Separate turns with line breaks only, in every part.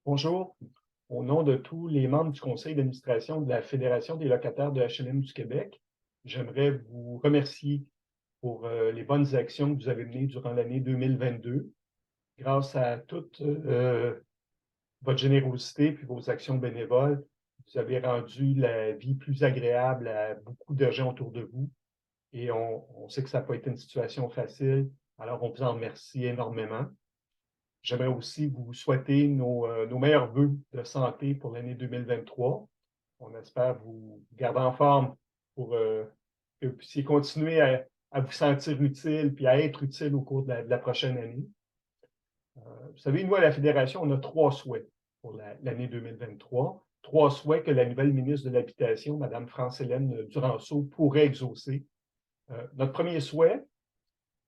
Bonjour. Au nom de tous les membres du conseil d'administration de la Fédération des locataires de HLM du Québec, j'aimerais vous remercier pour les bonnes actions que vous avez menées durant l'année 2022. Grâce à toute votre générosité puis vos actions bénévoles, vous avez rendu la vie plus agréable à beaucoup de gens autour de vous. Et on sait que ça n'a pas été une situation facile, alors on vous en remercie énormément. J'aimerais aussi vous souhaiter nos meilleurs vœux de santé pour l'année 2023. On espère vous garder en forme pour que vous puissiez continuer à vous sentir utile puis à être utile au cours de la prochaine année. Vous savez, nous, à la Fédération, on a trois souhaits pour l'année 2023. Trois souhaits que la nouvelle ministre de l'Habitation, Mme France-Hélène Duranceau, pourrait exaucer. Notre premier souhait,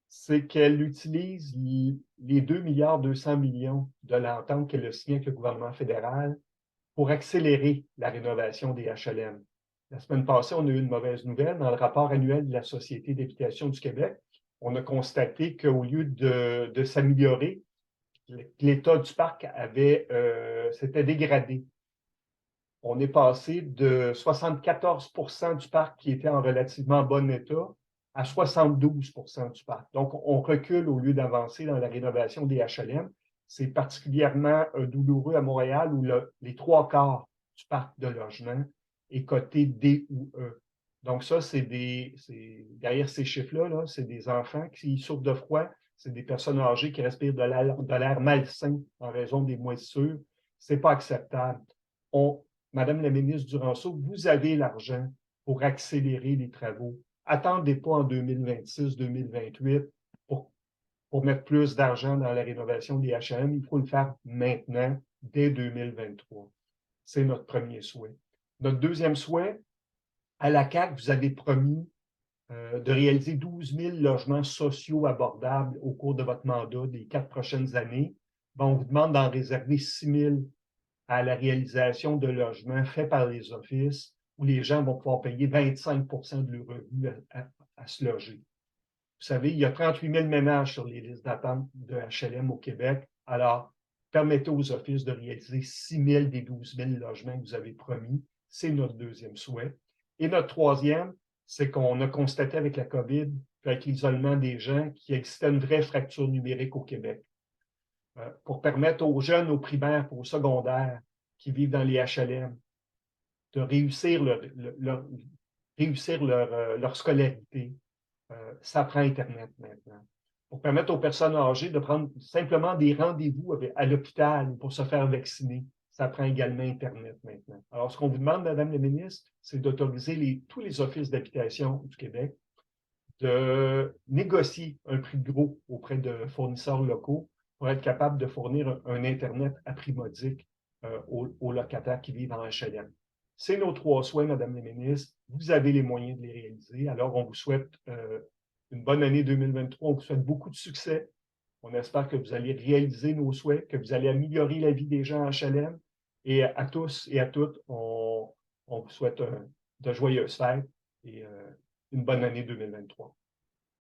c'est qu'elle utilise les 2,2 milliards de l'entente qu'elle a signée avec le gouvernement fédéral pour accélérer la rénovation des HLM. La semaine passée, on a eu une mauvaise nouvelle. Dans le rapport annuel de la Société d'habitation du Québec, on a constaté qu'au lieu de s'améliorer, l'état du parc s'était dégradé. On est passé de 74% du parc qui était en relativement bon état à 72% du parc. Donc, on recule au lieu d'avancer dans la rénovation des HLM. C'est particulièrement douloureux à Montréal où les trois quarts du parc de logement est coté D ou E. Donc, ça, derrière ces chiffres-là, c'est des enfants qui souffrent de froid, c'est des personnes âgées qui respirent de l'air malsain en raison des moisissures. Ce n'est pas acceptable. Madame la ministre Duranceau, vous avez l'argent pour accélérer les travaux. Attendez pas en 2026-2028 pour mettre plus d'argent dans la rénovation des HLM. Il faut le faire maintenant, dès 2023. C'est notre premier souhait. Notre deuxième souhait, à la CAQ, vous avez promis de réaliser 12 000 logements sociaux abordables au cours de votre mandat des 4 prochaines années. Bon, on vous demande d'en réserver 6 000 à la réalisation de logements faits par les offices où les gens vont pouvoir payer 25 de leur revenu à se loger. Vous savez, il y a 38 000 ménages sur les listes d'attente de HLM au Québec. Alors, permettez aux offices de réaliser 6 000 des 12 000 logements que vous avez promis. C'est notre deuxième souhait. Et notre troisième, c'est qu'on a constaté avec la COVID, avec l'isolement des gens, qu'il existait une vraie fracture numérique au Québec. Pour permettre aux jeunes, aux primaires, aux secondaires qui vivent dans les HLM de réussir leur scolarité, ça prend Internet maintenant. Pour permettre aux personnes âgées de prendre simplement des rendez-vous à l'hôpital pour se faire vacciner, ça prend également Internet maintenant. Alors, ce qu'on vous demande, Madame la ministre, c'est d'autoriser tous les offices d'habitation du Québec de négocier un prix de gros auprès de fournisseurs locaux pour être capable de fournir un Internet à prix modique aux locataires qui vivent en HLM. C'est nos trois souhaits, Madame la ministre. Vous avez les moyens de les réaliser. Alors, on vous souhaite une bonne année 2023. On vous souhaite beaucoup de succès. On espère que vous allez réaliser nos souhaits, que vous allez améliorer la vie des gens en HLM. Et à tous et à toutes, on vous souhaite de joyeuses fêtes et une bonne année 2023.